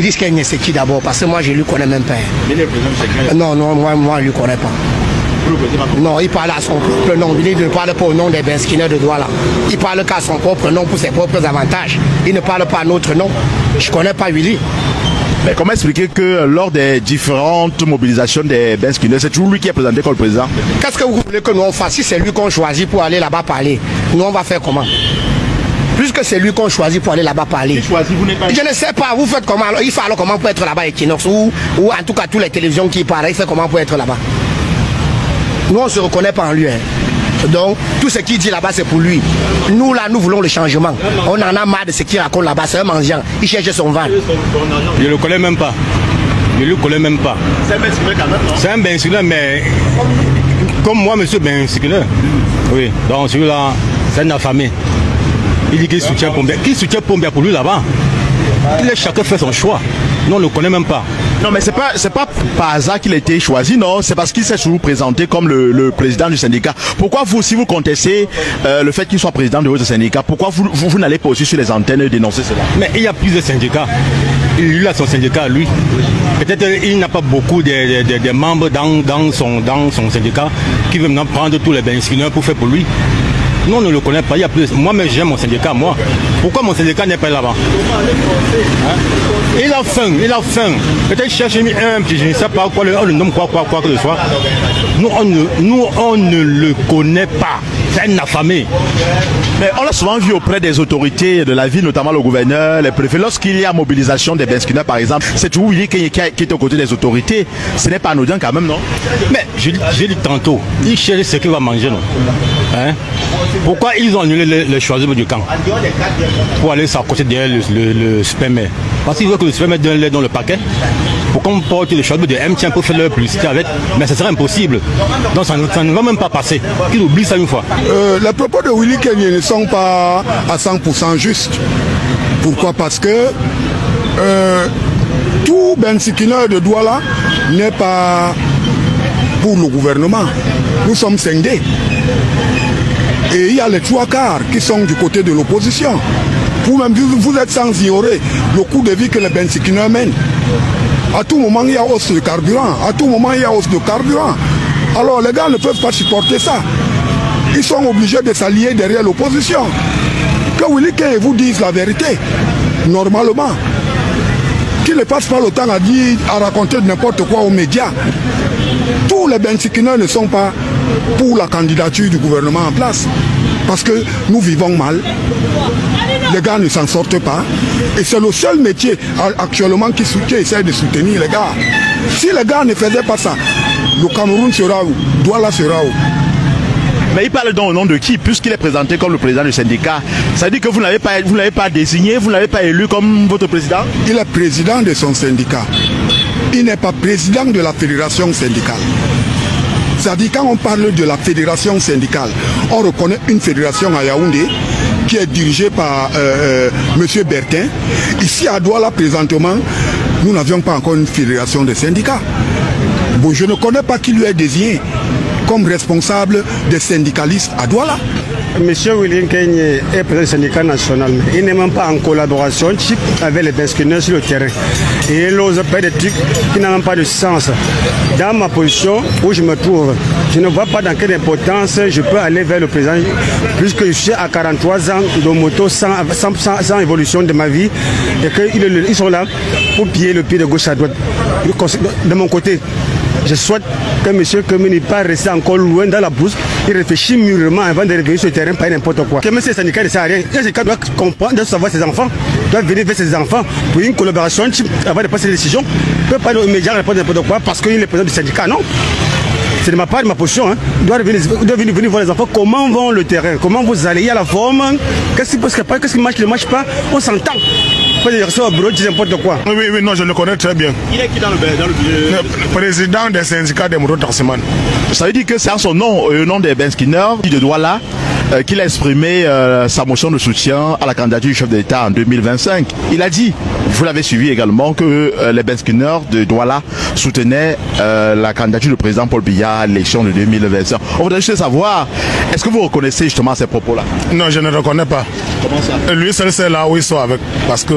Willis Kenya, c'est qui d'abord? Parce que moi, je ne lui connais même pas. Il est président du Sénégal. Non, moi, je ne lui connais pas. Non, il parle à son propre nom. Il ne parle pas au nom des Benskineurs de Douala. Il parle qu'à son propre nom pour ses propres avantages. Il ne parle pas à notre nom. Je ne connais pas Willy. Mais comment expliquer que lors des différentes mobilisations des Benskineurs, c'est toujours lui qui est présenté comme le président? Qu'est-ce que vous voulez que nous on fasse? Si c'est lui qu'on choisit pour aller là-bas parler, nous on va faire comment? Puisque c'est lui qu'on choisit pour aller là-bas parler. Je ne sais pas, vous faites comment? Alors, il fait alors comment pour être là-bas, Equinox, ou en tout cas toutes les télévisions qui parlent, il fait comment pour être là-bas? Nous on ne se reconnaît pas en lui. Donc tout ce qu'il dit là-bas c'est pour lui. Nous là nous voulons le changement. On en a marre de ce qu'il raconte là-bas, c'est un mendiant. Il cherche son ventre. Je ne le connais même pas. Je ne le connais même pas. C'est un Benskineur quand même, non? C'est un Benskineur, mais comme moi, monsieur Benskineur. Oui, donc celui-là, c'est un affamé. Il dit qu'il soutient Pombia. Qui soutient Pombia pour lui là-bas? Il laisse chacun faire son choix. Nous, on ne le connaît même pas. Non, mais c'est pas par hasard qu'il a été choisi, non. C'est parce qu'il s'est toujours présenté comme le président du syndicat. Pourquoi vous, si vous contestez le fait qu'il soit président de votre syndicat, pourquoi vous n'allez pas aussi sur les antennes dénoncer cela? Mais il y a plusieurs syndicats. Il a son syndicat, lui. Peut-être qu'il n'a pas beaucoup de membres dans son syndicat qui veut maintenant prendre tous les Benskineurs pour faire pour lui. Nous, on ne le connaît pas. Il y a plus. Moi-même, j'aime mon syndicat, moi. Pourquoi mon syndicat n'est pas là-bas? Il a faim, il a faim. Peut-être chercher un petit, je ne sais pas quoi, le nom, quoi que ce soit. Nous, on ne le connaît pas. C'est un affamé. Mais on l'a souvent vu auprès des autorités de la ville, notamment le gouverneur, les préfets. Lorsqu'il y a mobilisation des Benskineurs, par exemple, c'est toujours lui qui est aux côtés des autorités. Ce n'est pas anodin quand même, non? Mais j'ai dit tantôt, il cherche ce qu'il va manger, non? Hein? Pourquoi ils ont annulé le choisissement du camp? Pour aller s'accoster derrière le supermaire. Parce qu'ils veulent que le supermaire donne l'air dans le paquet. Pour qu'on porte le choisissement de MTN pour faire leur publicité avec. Mais ce serait impossible. Donc ça ne va même pas passer. Qu'ils oublient ça une fois. Les propos de Willy Kenya ne sont pas à 100% justes. Pourquoi? Parce que tout Benskineur de Douala n'est pas pour le gouvernement. Nous sommes scindés. Et il y a les trois quarts qui sont du côté de l'opposition. Vous-même, vous êtes sans ignorer le coût de vie que les Benskineurs mènent. À tout moment, il y a hausse de carburant. À tout moment, il y a hausse de carburant. Alors, les gars ne peuvent pas supporter ça. Ils sont obligés de s'allier derrière l'opposition. Que Willy Kenya vous dise la vérité, normalement. Qu'il ne passe pas le temps à raconter n'importe quoi aux médias. Tous les Benskineurs ne sont pas pour la candidature du gouvernement en place. Parce que nous vivons mal. Les gars ne s'en sortent pas. Et c'est le seul métier actuellement qui essaie de soutenir les gars. Si les gars ne faisaient pas ça, le Cameroun sera où? Douala sera où? Mais il parle donc au nom de qui? Puisqu'il est présenté comme le président du syndicat. Ça dit que vous ne l'avez pas désigné, vous ne l'avez pas élu comme votre président? Il est président de son syndicat. Il n'est pas président de la fédération syndicale. C'est-à-dire quand on parle de la fédération syndicale, on reconnaît une fédération à Yaoundé qui est dirigée par M. Bertin. Ici à Douala présentement, nous n'avions pas encore une fédération de syndicats. Bon, je ne connais pas qui lui est désigné comme responsable des syndicalistes à Douala. Monsieur Willy Kenya est président du syndicat national. Il n'est même pas en collaboration avec les Benskineurs sur le terrain. Et il ose faire des trucs qui n'ont même pas de sens. Dans ma position où je me trouve, je ne vois pas dans quelle importance je peux aller vers le président, puisque je suis à 43 ans de moto sans évolution de ma vie, et qu'ils sont là pour piller le pied de gauche à droite. De mon côté, je souhaite que M. Kenya n'est pas resté encore loin dans la brousse. Il réfléchit mûrement avant de revenir sur le terrain, pas n'importe quoi. Que M. le syndicat ne sert à rien. Le syndicat doit comprendre, doit savoir ses enfants, doit venir vers ses enfants pour une collaboration avant de prendre des décisions. Il ne peut pas aux médias répondre n'importe quoi parce qu'il est président du syndicat, non. C'est de ma part, de ma position. Hein. Il doit venir voir les enfants. Comment vont le terrain? Comment vous allez? Il y a la forme. Qu'est-ce qui passe pas? Qu'est-ce qui marche? Ne marche pas? On s'entend. Pas de direction au bureau, dis n'importe quoi. Oui, non, je le connais très bien. Il est qui dans le bureau? Le président des syndicats des motos taximan. Ça veut dire que c'est en son nom, au nom des Benskineurs de Douala, qu'il a exprimé sa motion de soutien à la candidature du chef de l'État en 2025. Il a dit, vous l'avez suivi également, que les Benskineurs de Douala soutenaient la candidature du président Paul Biya à l'élection de 2025. On voudrait juste savoir, est-ce que vous reconnaissez justement ces propos-là? Non, je ne reconnais pas. Comment ça? Lui seul, c'est là où ils sont avec. Parce que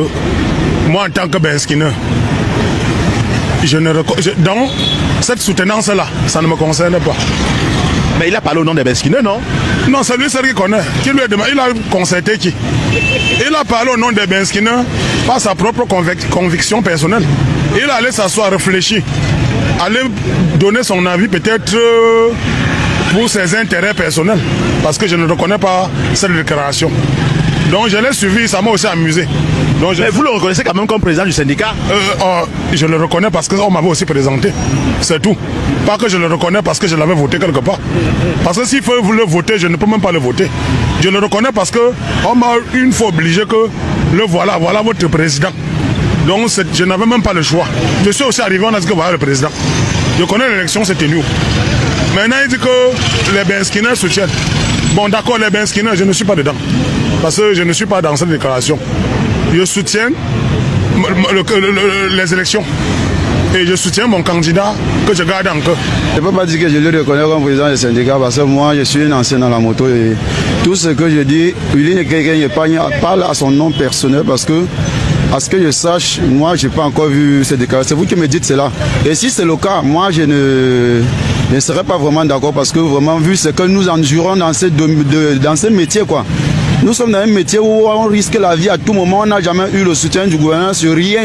Moi, en tant que Benskineur, dans cette soutenance-là, ça ne me concerne pas. Mais il a parlé au nom des Benskineurs, non? Non, c'est lui qui connaît. Qui lui a demandé, il a concerté qui? Il a parlé au nom des Benskineurs par sa propre conviction personnelle. Il allait s'asseoir, réfléchir, aller donner son avis peut-être pour ses intérêts personnels. Parce que je ne reconnais pas cette déclaration. Donc je l'ai suivi, ça m'a aussi amusé. Donc, mais vous le reconnaissez quand même comme président du syndicat? Je le reconnais parce qu'on m'avait aussi présenté. C'est tout. Pas que je le reconnais parce que je l'avais voté quelque part. Parce que s'il faut vous le voter, je ne peux même pas le voter. Je le reconnais parce qu'on m'a une fois obligé que le voilà votre président. Donc je n'avais même pas le choix. Je suis aussi arrivé, on a dit que voilà le président. Je connais l'élection, c'était nous. Maintenant il dit que les Benskineurs soutiennent. Bon d'accord, les Benskineurs, je ne suis pas dedans. Parce que je ne suis pas dans cette déclaration. Je soutiens les élections. Et je soutiens mon candidat que je garde en cœur. Je ne peux pas dire que je le reconnais comme président du syndicat parce que moi je suis un ancien dans la moto et tout ce que je dis, Willy parle à son nom personnel parce que, à ce que je sache, moi je n'ai pas encore vu cette déclaration. C'est vous qui me dites cela. Et si c'est le cas, moi je ne serais pas vraiment d'accord parce que vraiment vu ce que nous endurons dans ce métier quoi. Nous sommes dans un métier où on risque la vie à tout moment. On n'a jamais eu le soutien du gouvernement sur rien.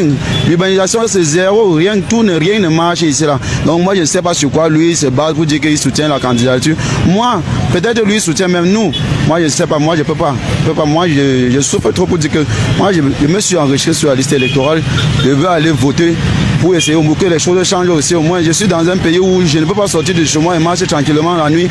L'urbanisation c'est zéro, rien ne marche ici là. Donc moi je ne sais pas sur quoi lui se base pour dire qu'il soutient la candidature. Moi, peut-être lui soutient même nous. Moi je ne sais pas, moi je peux pas. Moi je souffre trop pour dire que moi je me suis enrichi sur la liste électorale. Je veux aller voter pour essayer que les choses changent aussi. Au moins je suis dans un pays où je ne peux pas sortir de chez moi et marcher tranquillement la nuit.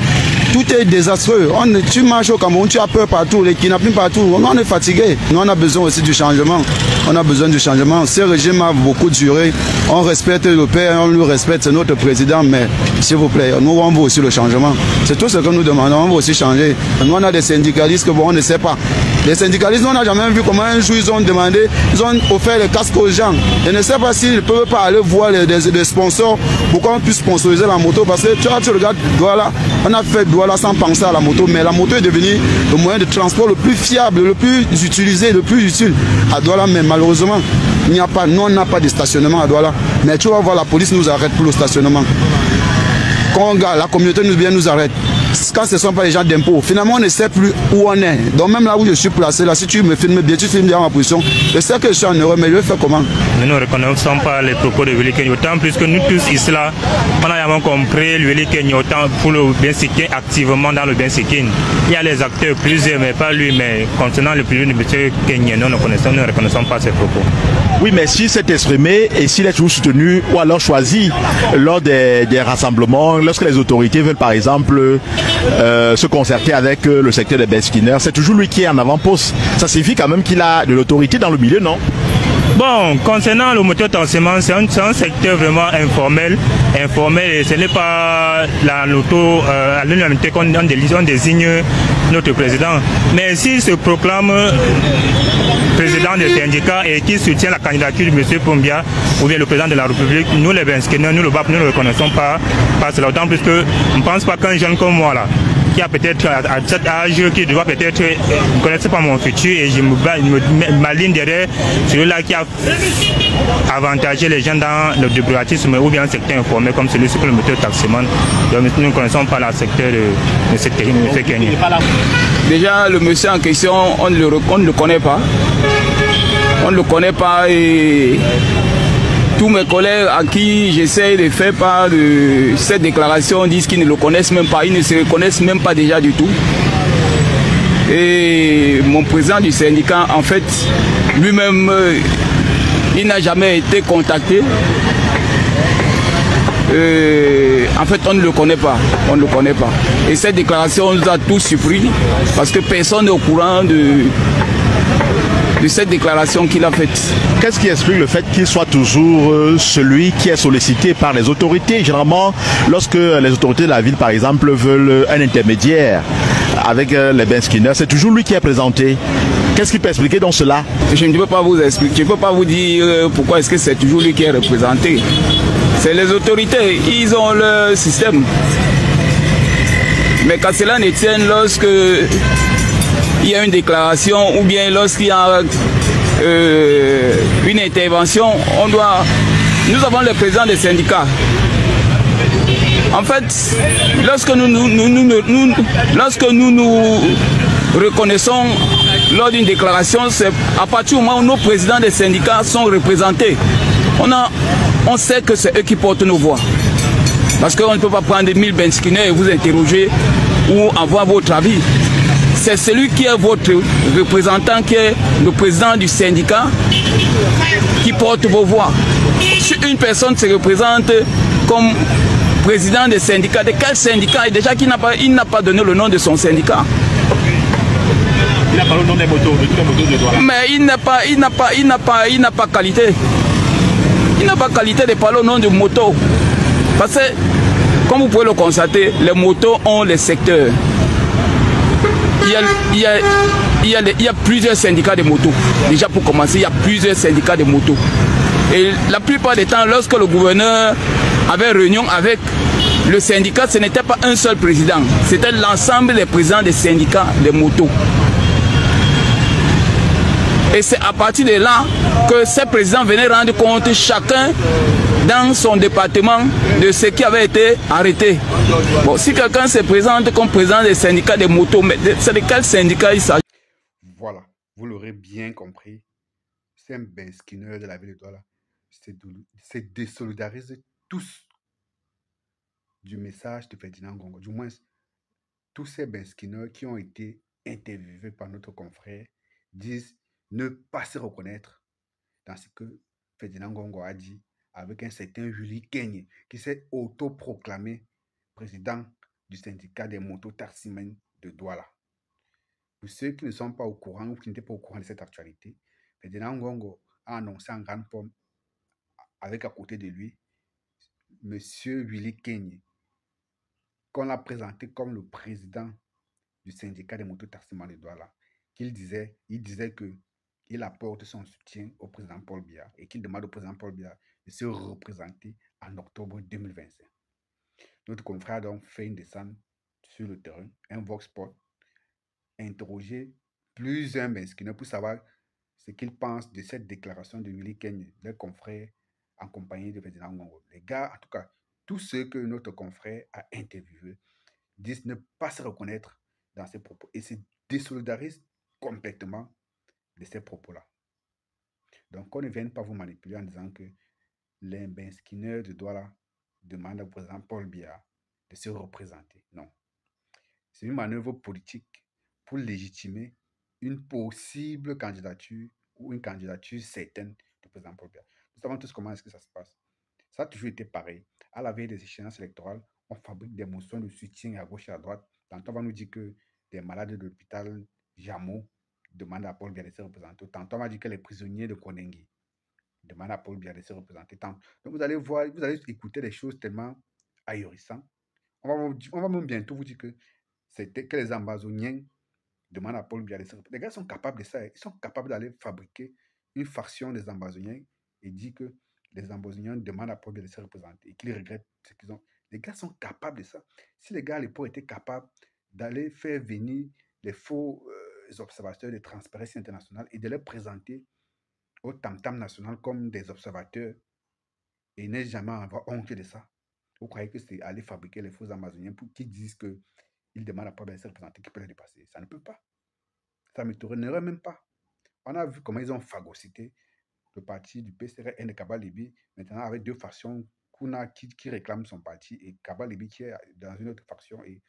Tout est désastreux. Tu marches au Cameroun, tu as peur partout, les kidnappings partout. On est fatigué. Nous, on a besoin aussi du changement. On a besoin du changement. Ce régime a beaucoup duré. On respecte le père, on le respecte, c'est notre président, mais s'il vous plaît, nous, on veut aussi le changement. C'est tout ce que nous demandons. On veut aussi changer. Nous, on a des syndicalistes que bon, on ne sait pas. Les syndicalistes, on n'a jamais vu comment un jour ils ont demandé, ils ont offert les casques aux gens. Je ne sais pas s'ils ne peuvent pas aller voir des sponsors pour qu'on puisse sponsoriser la moto. Parce que tu regardes Douala, on a fait Douala sans penser à la moto, mais la moto est devenue le moyen de transport le plus fiable, le plus utilisé, le plus utile à Douala. Mais malheureusement, on n'a pas de stationnement à Douala. Mais tu vas voir, la police nous arrête pour le stationnement. Quand la communauté nous arrête, quand ce ne sont pas les gens d'impôts, finalement on ne sait plus où on est. Donc même là où je suis placé, là, si tu me filmes bien, tu filmes bien ma position, je sais que je suis en Europe, mais je vais faire comment? Nous ne reconnaissons pas les propos de Willy Kenny, autant plus que nous tous ici là, on a vraiment compris Willy Kenny autant pour le Bensikin, activement dans le Bensikin. Il y a les acteurs plusieurs, mais pas lui, mais concernant le plus de M. Kenny, nous ne reconnaissons pas ses propos. Oui, mais s'il s'est exprimé et s'il est toujours soutenu ou alors choisi lors des rassemblements, lorsque les autorités veulent par exemple se concerter avec le secteur des Benskineurs, c'est toujours lui qui est en avant-poste. Ça signifie quand même qu'il a de l'autorité dans le milieu, non? Bon, concernant le mototaxement, c'est un secteur vraiment informel et ce n'est pas l'auto à l'unanimité qu'on désigne notre président. Mais s'il se proclame président des syndicats et qui soutient la candidature de M. Poumbia ou bien le président de la République, nous les Benskineurs, nous le BAP, nous ne le reconnaissons pas cela. D'autant plus que je ne pense pas qu'un jeune comme moi là, qui a peut-être à cet âge, qui doit peut-être ne connaître pas mon futur et je m'aligne derrière celui-là qui a avantagé les gens dans le débrouillardisme ou bien un secteur informel comme celui-ci pour le mototaxement. Donc nous ne connaissons pas le secteur de M. Kenny. Déjà le monsieur en question, on ne le connaît pas. On ne le connaît pas et tous mes collègues à qui j'essaie de faire part de cette déclaration disent qu'ils ne le connaissent même pas, ils ne se reconnaissent même pas déjà du tout. Et mon président du syndicat, en fait, lui-même, il n'a jamais été contacté. En fait, on ne le connaît pas. On ne le connaît pas. Et cette déclaration nous a tous surpris parce que personne n'est au courant de cette déclaration qu'il a faite. Qu'est-ce qui explique le fait qu'il soit toujours celui qui est sollicité par les autorités? Généralement, lorsque les autorités de la ville, par exemple, veulent un intermédiaire avec les Benskineurs, c'est toujours lui qui est présenté. Qu'est-ce qui peut expliquer dans cela? Je ne peux pas vous expliquer, je ne peux pas vous dire pourquoi est-ce que c'est toujours lui qui est représenté. C'est les autorités, ils ont leur système. Mais quand cela ne tienne, lorsque il y a une déclaration ou bien lorsqu'il y a une intervention, nous avons le président des syndicats. En fait, lorsque nous nous reconnaissons lors d'une déclaration, c'est à partir du moment où nos présidents des syndicats sont représentés. On sait que c'est eux qui portent nos voix. Parce qu'on ne peut pas prendre 1000 benskinaires et vous interroger ou avoir votre avis. C'est celui qui est votre représentant, qui est le président du syndicat, qui porte vos voix. Si une personne se représente comme président des syndicats, de quel syndicat? Et déjà il n'a pas donné le nom de son syndicat. Il a parlé au nom des motos, de tous les motos de Douala. Mais il n'a pas qualité. Il n'a pas qualité de parler au nom de motos. Parce que, comme vous pouvez le constater, les motos ont les secteurs. Il y a plusieurs syndicats de motos. Déjà pour commencer, il y a plusieurs syndicats de motos. Et la plupart des temps, lorsque le gouverneur avait réunion avec le syndicat, ce n'était pas un seul président. C'était l'ensemble des présidents des syndicats de motos. Et c'est à partir de là que ces présidents venaient rendre compte chacun dans son département de ce qui avait été arrêté. Bon, si quelqu'un se présente comme président des syndicats de motos, mais c'est de quel syndicat il s'agit? Voilà, vous l'aurez bien compris. C'est un benskiner de la ville de Douala. C'est désolidariser tous du message de Ferdinand Ngongo. Du moins, tous ces benskinners qui ont été interviewés par notre confrère disent ne pas se reconnaître dans ce que Ferdinand Ngongo a dit avec un certain Willy Kenye qui s'est autoproclamé président du syndicat des mototaximens de Douala. Pour ceux qui ne sont pas au courant ou qui n'étaient pas au courant de cette actualité, Ferdinand Ngongo a annoncé en grande pompe avec à côté de lui M. Willy Kenye, qu'on l'a présenté comme le président du syndicat des mototaximens de Douala, il disait qu'il apporte son soutien au président Paul Biya et qu'il demande au président Paul Biya de se représenter en octobre 2025. Notre confrère a donc fait une descente sur le terrain, un vox pop, interroger plusieurs benskinaires pour savoir ce qu'ils pensent de cette déclaration de Willy Kenye, leur confrère en compagnie de Ferdinand Ngongo. Les gars, en tout cas, tous ceux que notre confrère a interviewés disent ne pas se reconnaître dans ces propos et se désolidarisent complètement de ces propos-là. Donc, on ne vient pas vous manipuler en disant que les benskinaires de Douala demandent au président Paul Biya de se représenter. Non. C'est une manœuvre politique pour légitimer une possible candidature ou une candidature certaine du président Paul Biya. Nous savons tous comment est-ce que ça se passe. Ça a toujours été pareil. À la veille des échéances électorales, on fabrique des motions de soutien à gauche et à droite. Tantôt, on va nous dire que des malades de l'hôpital Jamo demandent à Paul Biya de se représenter. Tantôt, on va dire que les prisonniers de Konengi demandent à Paul Biya de se représenter. Donc, vous allez voir, vous allez écouter des choses tellement ahurissantes. On va même bientôt vous dire que les Ambazoniens demandent à Paul Biya de se représenter. Les gars sont capables de ça. Ils sont capables d'aller fabriquer une faction des Ambazoniens et dire que les Ambazoniens demandent à Paul Biya de se représenter et qu'ils regrettent ce qu'ils ont. Les gars sont capables de ça. Si les gars à l'époque étaient capables d'aller faire venir les faux observateurs de Transparency International et de les présenter au tam-tam national comme des observateurs et ne jamais avoir honte de ça, vous croyez que c'est aller fabriquer les faux Amazoniens pour qu'ils disent qu'ils demandent à Paul Biya de se représenter, qui peut les dépasser? Ça ne peut pas. Ça ne m'étonnerait même pas. On a vu comment ils ont phagocyté le parti du PCRN de Kaba Libi, maintenant avec deux factions, Kuna qui réclame son parti et Kaba Libi qui est dans une autre faction et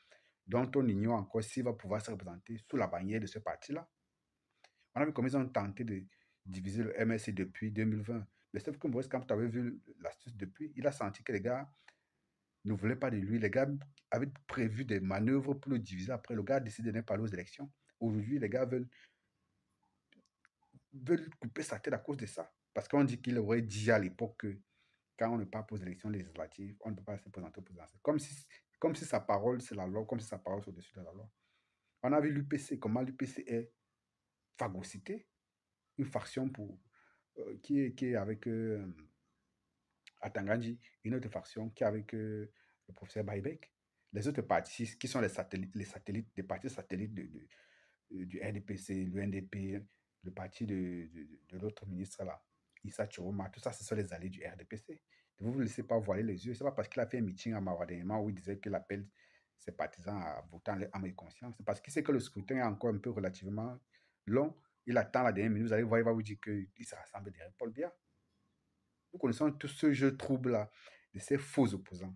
dont on ignore encore s'il va pouvoir se représenter sous la bannière de ce parti-là. On a vu comment ils ont tenté de diviser le MSC depuis 2020. Le chef que Maurice Kamto avait vu l'astuce depuis, il a senti que les gars ne voulaient pas de lui. Les gars avaient prévu des manœuvres pour le diviser. Après, le gars a décidé de ne pas aller aux élections. Aujourd'hui, les gars veulent couper sa tête à cause de ça. Parce qu'on dit qu'il aurait dit à l'époque que quand on ne part pas aux élections législatives, on ne peut pas se présenter au présidentiel. Comme si sa parole, c'est la loi, comme si sa parole, c'est au-dessus de la loi. On a vu l'UPC, comment l'UPC est phagocyté, une faction qui est avec Atangandji, une autre faction qui est avec le professeur Baïbek. Les autres partis qui sont les satellites, des partis satellites du RDPC, l'UNDP, le parti de l'autre ministre là, Issa Chiroma, tout ça, ce sont les alliés du RDPC. Ne vous laissez pas voiler les yeux. Ce n'est pas parce qu'il a fait un meeting à Mawadéma où il disait qu'il appelle ses partisans à voter en leur âme et conscience. C'est parce qu'il sait que le scrutin est encore un peu relativement long. Il attend la dernière minute. Vous allez voir, il va vous dire qu'il se rassemble derrière Paul Biya. Nous connaissons tout ce jeu trouble-là de ces faux opposants.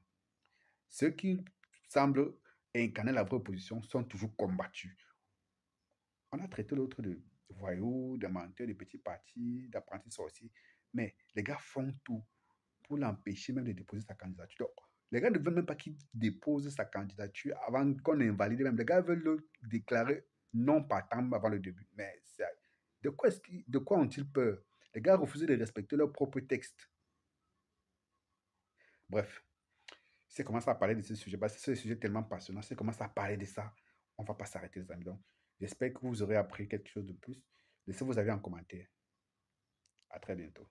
Ceux qui semblent incarner la vraie opposition sont toujours combattus. On a traité l'autre de voyous, de menteurs, de petits partis, d'apprentis sorciers. Mais les gars font tout pour l'empêcher même de déposer sa candidature. Donc, les gars ne veulent même pas qu'il dépose sa candidature avant qu'on invalide même. Les gars veulent le déclarer non partant avant le début. Mais de quoi ont-ils peur? Les gars refusent de respecter leur propre texte. Bref, si on commence à parler de ce sujet, parce que c'est un sujet tellement passionnant, si on commence à parler de ça, on ne va pas s'arrêter, les amis. Donc, j'espère que vous aurez appris quelque chose de plus. Laissez vos avis en commentaire. À très bientôt.